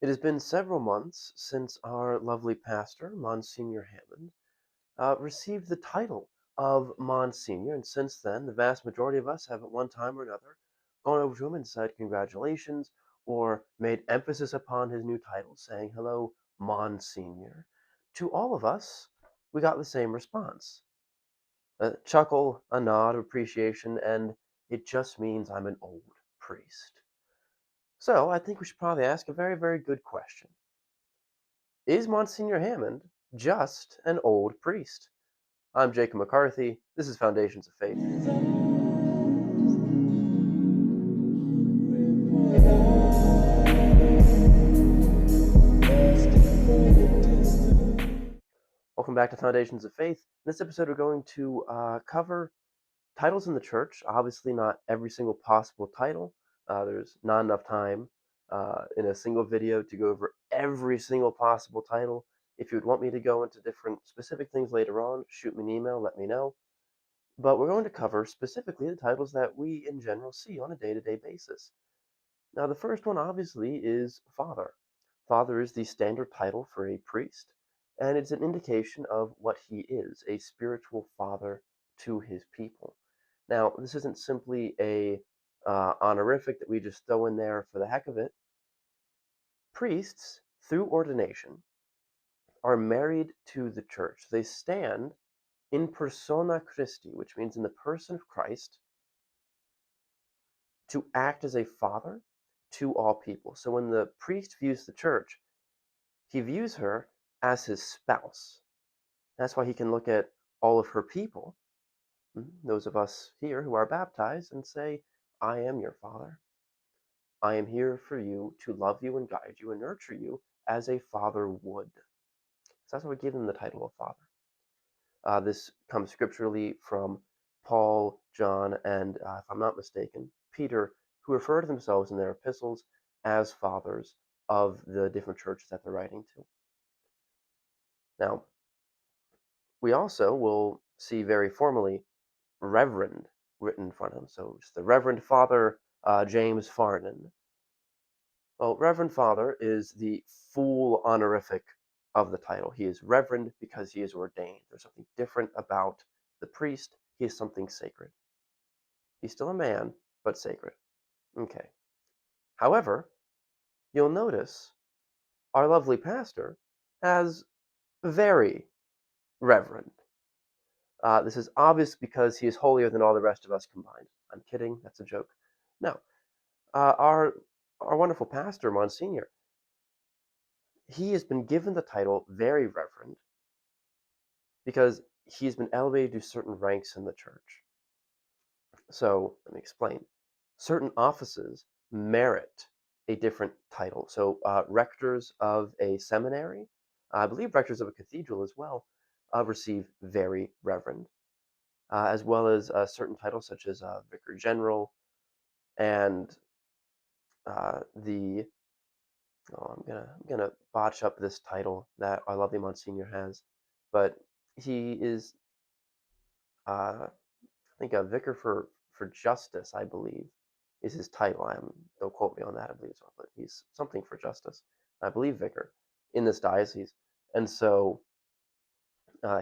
It has been several months since our lovely pastor, Monsignor Hammond, received the title of Monsignor, and since then, the vast majority of us have at one time or another gone over to him and said congratulations or made emphasis upon his new title, saying, "Hello, Monsignor." To all of us, we got the same response: a chuckle, a nod of appreciation, and it just means I'm an old priest. So I think we should probably ask a very, very good question. Is Monsignor Hammond just an old priest? I'm Jacob McCarthy. This is Foundations of Faith. Welcome back to Foundations of Faith. In this episode, we're going to cover titles in the church. Obviously, not every single possible title. There's not enough time in a single video to go over every single possible title. If you would want me to go into different specific things later on, shoot me an email, let me know. But we're going to cover specifically the titles that we in general see on a day-to-day basis. Now, the first one obviously is Father. Father is the standard title for a priest, and it's an indication of what he is, a spiritual father to his people. Now, this isn't simply a honorific that we just throw in there for the heck of it. Priests, through ordination, are married to the church. They stand in persona Christi, which means in the person of Christ, to act as a father to all people. So when the priest views the church, he views her as his spouse. That's why he can look at all of her people, those of us here who are baptized, and say, I am your father. I am here for you to love you and guide you and nurture you as a father would. So that's why we give him the title of father. This comes scripturally from Paul, John, and if I'm not mistaken, Peter, who refer to themselves in their epistles as fathers of the different churches that they're writing to. Now, we also will see very formally Reverend written in front of him. So it's the Reverend Father James Farnan. Well, Reverend Father is the full honorific of the title. He is Reverend because he is ordained. There's something different about the priest. He is something sacred. He's still a man, but sacred. Okay. However, you'll notice our lovely pastor has very reverend. This is obvious because he is holier than all the rest of us combined. I'm kidding. That's a joke. No. Our wonderful pastor, Monsignor, he has been given the title very reverend because he's been elevated to certain ranks in the church. So let me explain. Certain offices merit a different title. So rectors of a seminary, I believe rectors of a cathedral as well, receive very reverend, as well as certain titles such as vicar general and the I'm gonna botch up this title that our lovely Monsignor has, but he is I think a vicar for justice, I believe, is his title. Don't quote me on that, I believe so, but he's something for justice. I believe vicar in this diocese, and so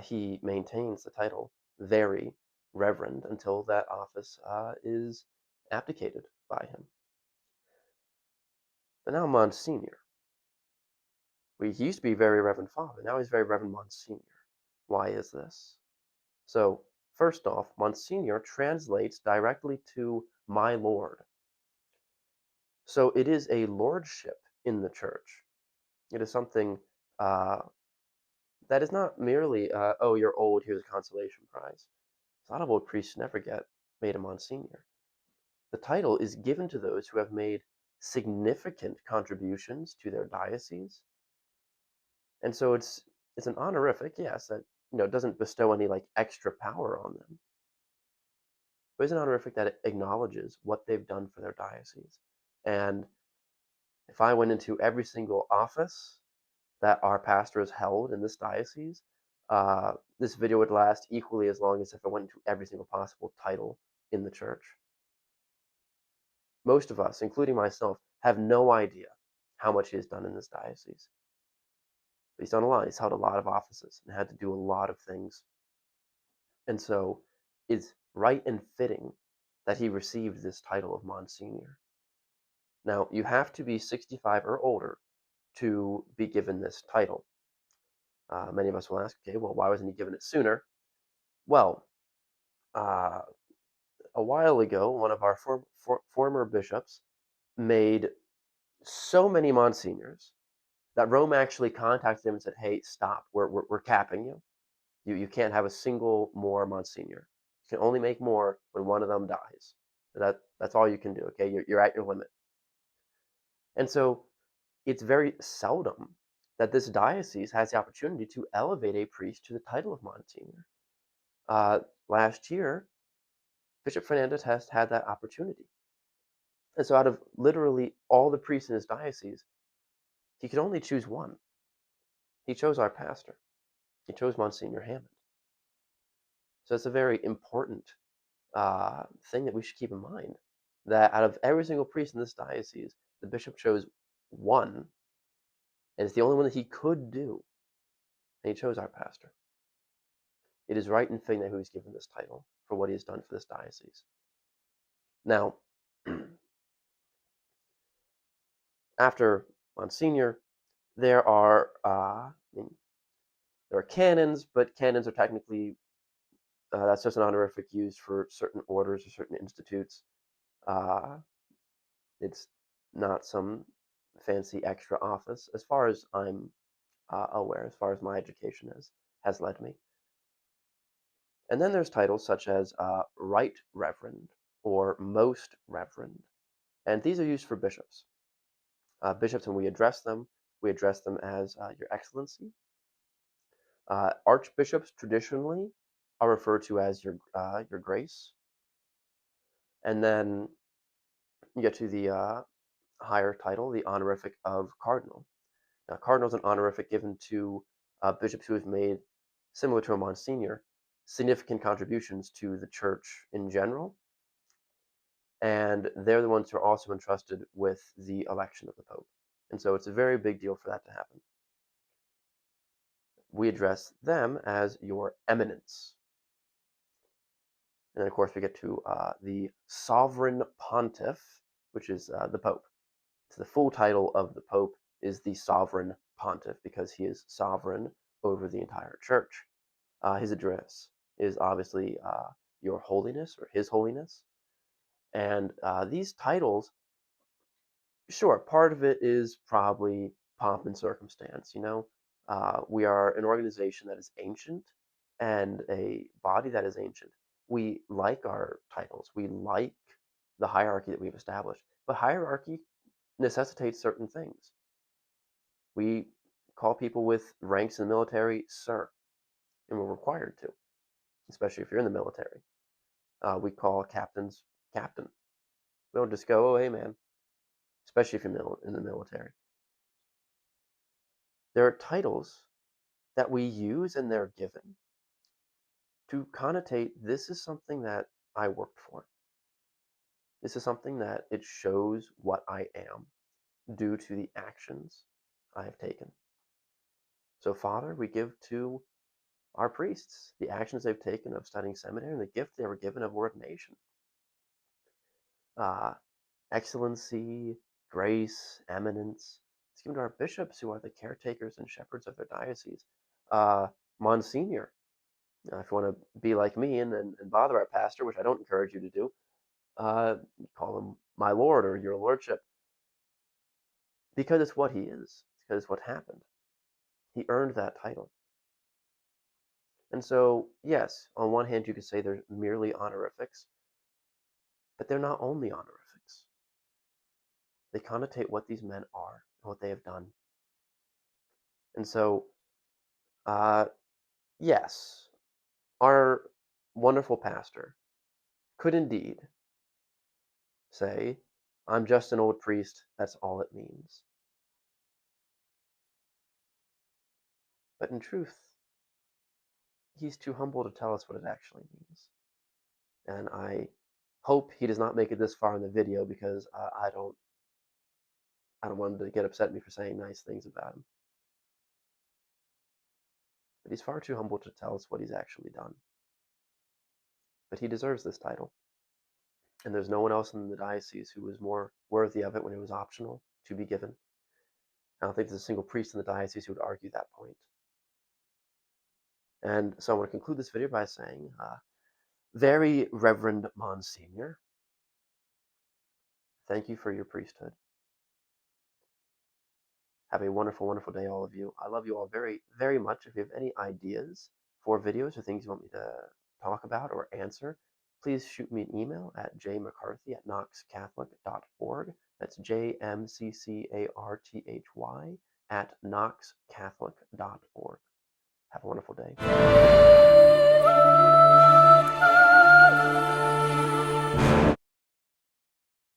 he maintains the title very reverend until that office is abdicated by him. But now Monsignor. He used to be very Reverend Father. Now he's very Reverend Monsignor. Why is this? So, first off, Monsignor translates directly to my Lord. So it is a lordship in the church. It is something uh, that is not merely, oh, you're old, here's a consolation prize. A lot of old priests never get made a Monsignor. The title is given to those who have made significant contributions to their diocese. And so it's an honorific, yes, that doesn't bestow any like extra power on them. But it's an honorific that acknowledges what they've done for their diocese. And if I went into every single office that our pastor has held in this diocese, this video would last equally as long as if I went into every single possible title in the church. Most of us, including myself, have no idea how much he has done in this diocese. But he's done a lot. He's held a lot of offices and had to do a lot of things. And so it's right and fitting that he received this title of Monsignor. Now, you have to be 65 or older to be given this title. Many of us will ask, okay, well, why wasn't he given it sooner? Well, uh, a while ago, one of our former bishops made so many monsignors that Rome actually contacted him and said, hey, stop, we're capping you. You can't have a single more Monsignor. You can only make more when one of them dies. That's all you can do, okay? You're at your limit. And so it's very seldom that this diocese has the opportunity to elevate a priest to the title of Monsignor. Last year, Bishop Fernandez has had that opportunity. And so out of literally all the priests in his diocese, he could only choose one. He chose our pastor. He chose Monsignor Hammond. So it's a very important thing that we should keep in mind, that out of every single priest in this diocese, the bishop chose one, and it's the only one that he could do, and he chose our pastor. It is right and fitting that he was given this title for what he has done for this diocese. Now, after Monsignor, there are there are canons, but canons are technically that's just an honorific used for certain orders or certain institutes. It's not some fancy extra office, as far as I'm aware, as far as my education has led me. And then there's titles such as Right Reverend or Most Reverend, and these are used for bishops. Bishops, when we address them as Your Excellency. Archbishops traditionally are referred to as Your Grace, and then you get to the higher title, the honorific of Cardinal. Now, Cardinal is an honorific given to bishops who have made, similar to a Monsignor, significant contributions to the church in general, and they're the ones who are also entrusted with the election of the Pope. And so it's a very big deal for that to happen. We address them as Your Eminence. And then, of course, we get to the Sovereign Pontiff, which is the Pope. So the full title of the Pope is the Sovereign Pontiff because he is sovereign over the entire church. His address is obviously Your Holiness or His Holiness. And these titles, sure, part of it is probably pomp and circumstance. We are an organization that is ancient and a body that is ancient. We like our titles. We like the hierarchy that we've established. But hierarchy necessitates certain things. We call people with ranks in the military sir, and we're required to, especially if you're in the military. We call captains captain. We don't just go, oh, hey, man, especially if you're in the military. There are titles that we use and they're given to connotate this is something that I worked for. This is something that it shows what I am due to the actions I have taken. So, Father, we give to our priests the actions they've taken of studying seminary and the gift they were given of ordination. Excellency, grace, eminence. It's given to our bishops who are the caretakers and shepherds of their diocese. Monsignor, if you want to be like me and bother our pastor, which I don't encourage you to do, call him my lord or your lordship. Because it's what he is, because it's what happened. He earned that title. And so, yes, on one hand, you could say they're merely honorifics, but they're not only honorifics. They connotate what these men are and what they have done. And so, yes, our wonderful pastor could indeed say, I'm just an old priest, that's all it means. But in truth, he's too humble to tell us what it actually means. And I hope he does not make it this far in the video because I don't I don't want him to get upset at me for saying nice things about him. But he's far too humble to tell us what he's actually done. But he deserves this title. And there's no one else in the diocese who was more worthy of it when it was optional to be given. I don't think there's a single priest in the diocese who would argue that point. And so I want to conclude this video by saying, very Reverend Monsignor, thank you for your priesthood. Have a wonderful, wonderful day, all of you. I love you all very, very much. If you have any ideas for videos or things you want me to talk about or answer, please shoot me an email at jmccarthy@knoxcatholic.org. That's jmccarthy@knoxcatholic.org. Have a wonderful day.